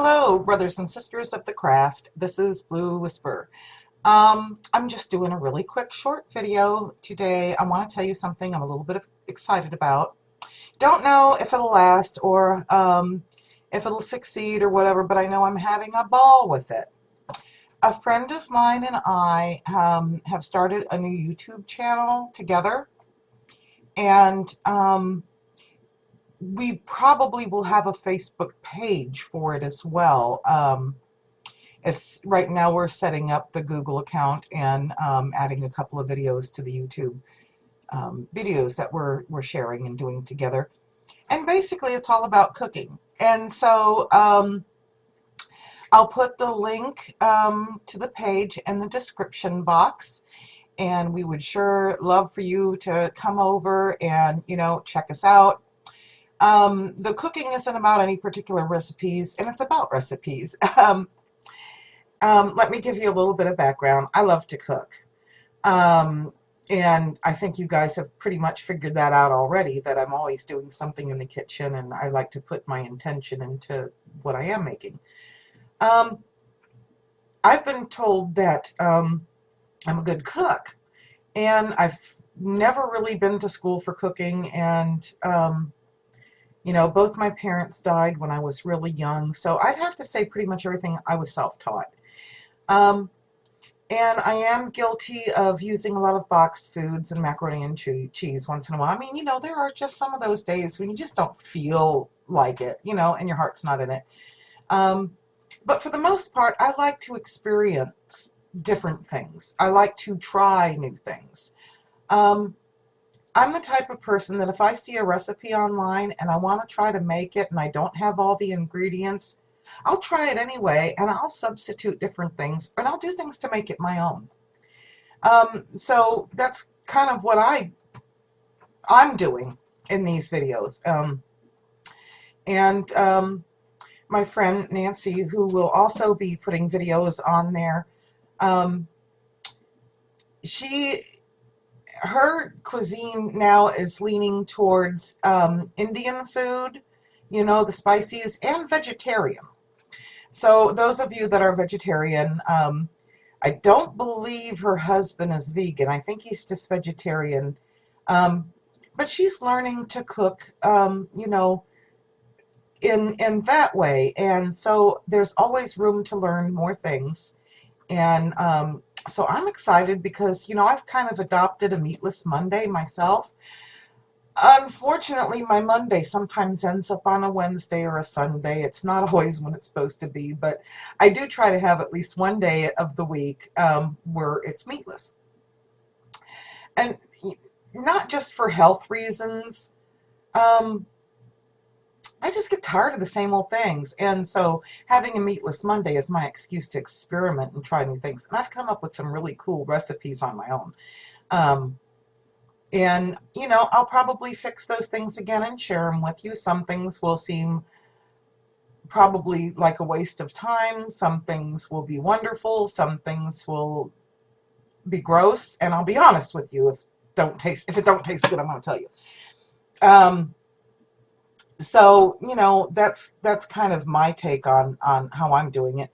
Hello, brothers and sisters of the craft. This is Blue Whisper. I'm just doing a really quick short video today. I want to tell you something I'm a little bit excited about. Don't know if it'll last or if it'll succeed or whatever, but I know I'm having a ball with it. A friend of mine and I have started a new YouTube channel together, and we probably will have a Facebook page for it as well. It's right now we're setting up the Google account and adding a couple of videos to the YouTube videos that we're sharing and doing together. And basically it's all about cooking. And so I'll put the link to the page in the description box, and we would sure love for you to come over and, check us out. The cooking isn't about any particular recipes, and it's about recipes. Let me give you a little bit of background. I love to cook. And I think you guys have pretty much figured that out already, that I'm always doing something in the kitchen, and I like to put my intention into what I am making. I've been told that I'm a good cook, and I've never really been to school for cooking, and both my parents died when I was really young, so I'd have to say pretty much everything I was self-taught. And I am guilty of using a lot of boxed foods and macaroni and cheese once in a while. I mean, there are just some of those days when you just don't feel like it, and your heart's not in it. But for the most part, I like to experience different things. I like to try new things. I'm the type of person that if I see a recipe online and I want to try to make it and I don't have all the ingredients, I'll try it anyway, and I'll substitute different things, and I'll do things to make it my own. So that's kind of what I'm doing in these videos. My friend Nancy, who will also be putting videos on there, her cuisine now is leaning towards Indian food, the spices, and vegetarian. So those of you that are vegetarian, I don't believe her husband is vegan. I think he's just vegetarian. But she's learning to cook, in that way. And so there's always room to learn more things. And so I'm excited because, I've kind of adopted a meatless Monday myself. Unfortunately, my Monday sometimes ends up on a Wednesday or a Sunday. It's not always when it's supposed to be, but I do try to have at least one day of the week where it's meatless. And not just for health reasons. I just get tired of the same old things. And so having a meatless Monday is my excuse to experiment and try new things. And I've come up with some really cool recipes on my own. And, I'll probably fix those things again and share them with you. Some things will seem probably like a waste of time. Some things will be wonderful. Some things will be gross. And I'll be honest with you, if it don't taste good, I'm going to tell you. So, that's kind of my take on how I'm doing it.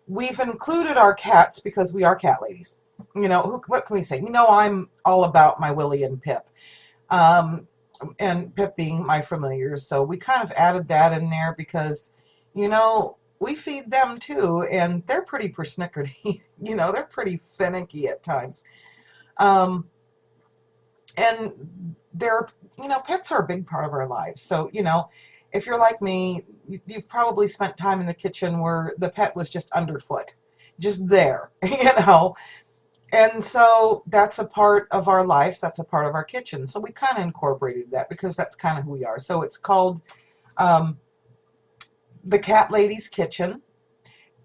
We've included our cats because we are cat ladies. What can we say? I'm all about my Willie and Pip. And Pip being my familiar. So we kind of added that in there because, we feed them too, and they're pretty persnickety. They're pretty finicky at times. And they're, pets are a big part of our lives. So, if you're like me, you've probably spent time in the kitchen where the pet was just underfoot, just there, And so that's a part of our lives. That's a part of our kitchen. So we kind of incorporated that because that's kind of who we are. So it's called the Cat Lady's Kitchen.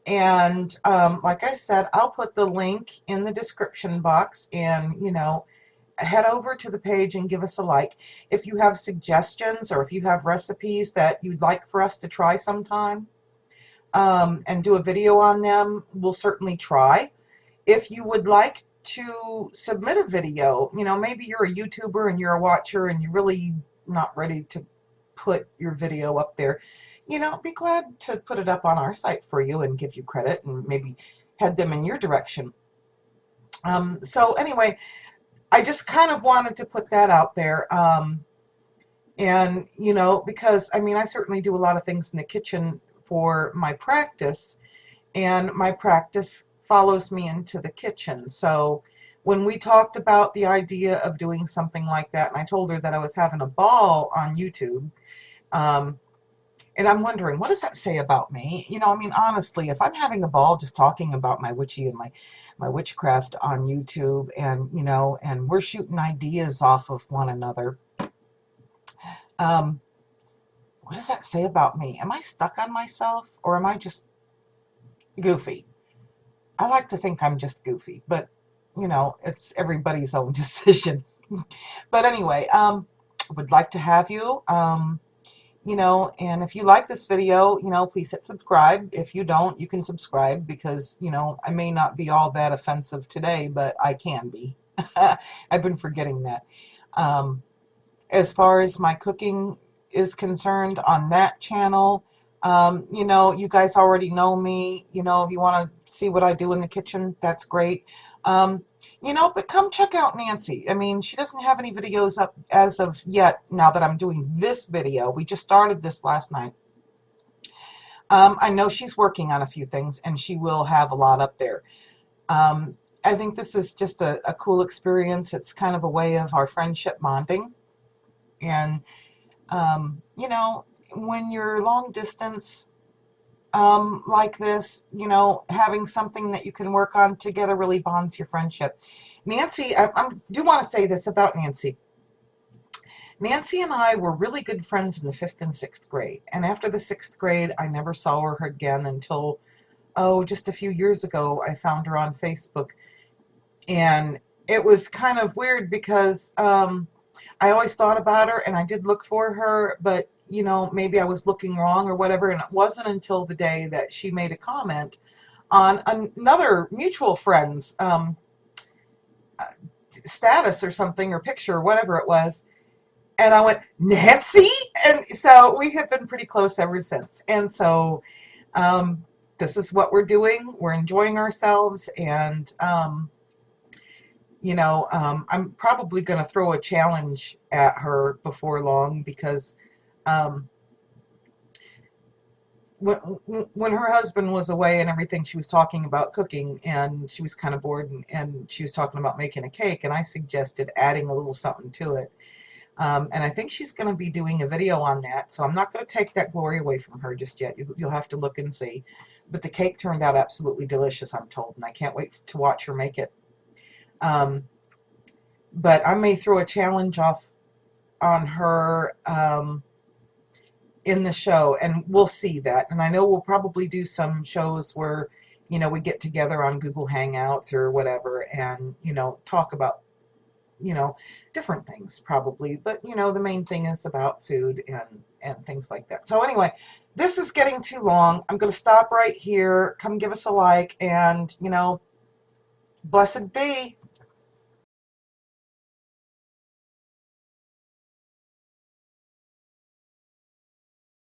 And like I said, I'll put the link in the description box, and, head over to the page and give us a like. If you have suggestions or if you have recipes that you'd like for us to try sometime and do a video on them, we'll certainly try. If you would like to submit a video, maybe you're a YouTuber and you're a watcher and you're really not ready to put your video up there, be glad to put it up on our site for you and give you credit and maybe head them in your direction. So anyway, I just kind of wanted to put that out there. And, because I mean, I certainly do a lot of things in the kitchen for my practice, and my practice follows me into the kitchen. So when we talked about the idea of doing something like that, and I told her that I was having a ball on YouTube, um, and I'm wondering, what does that say about me? I mean, honestly, if I'm having a ball just talking about my witchy and my witchcraft on YouTube, and and we're shooting ideas off of one another, um, what does that say about me? Am I stuck on myself, or am I just goofy? I like to think I'm just goofy, but it's everybody's own decision. But anyway, would like to have you. And if you like this video, please hit subscribe. If you don't, you can subscribe because, I may not be all that offensive today, but I can be. I've been forgetting that. Um, as far as my cooking is concerned on that channel, you guys already know me. If you want to see what I do in the kitchen, that's great. Um, but come check out Nancy. I mean, she doesn't have any videos up as of yet now that I'm doing this video. We just started this last night. I know she's working on a few things, and she will have a lot up there. Um, I think this is just a cool experience. It's kind of a way of our friendship bonding. And, when you're long distance like this, having something that you can work on together really bonds your friendship. Nancy, I do want to say this about Nancy. Nancy and I were really good friends in the 5th and 6th grade. And after the 6th grade, I never saw her again until, just a few years ago, I found her on Facebook. And it was kind of weird because I always thought about her and I did look for her, but maybe I was looking wrong or whatever. And it wasn't until the day that she made a comment on another mutual friend's status or something, or picture or whatever it was. And I went, Nancy? And so we have been pretty close ever since. And so this is what we're doing. We're enjoying ourselves. And, I'm probably going to throw a challenge at her before long because um, when her husband was away and everything, she was talking about cooking, and she was kind of bored, and she was talking about making a cake, and I suggested adding a little something to it. And I think she's going to be doing a video on that, so I'm not going to take that glory away from her just yet. You'll have to look and see. But the cake turned out absolutely delicious, I'm told, and I can't wait to watch her make it. Um, but I may throw a challenge off on her in the show, and we'll see that. And I know we'll probably do some shows where, we get together on Google Hangouts or whatever and, talk about, different things probably. But, the main thing is about food and things like that. So anyway, this is getting too long. I'm going to stop right here. Come give us a like, and, blessed be.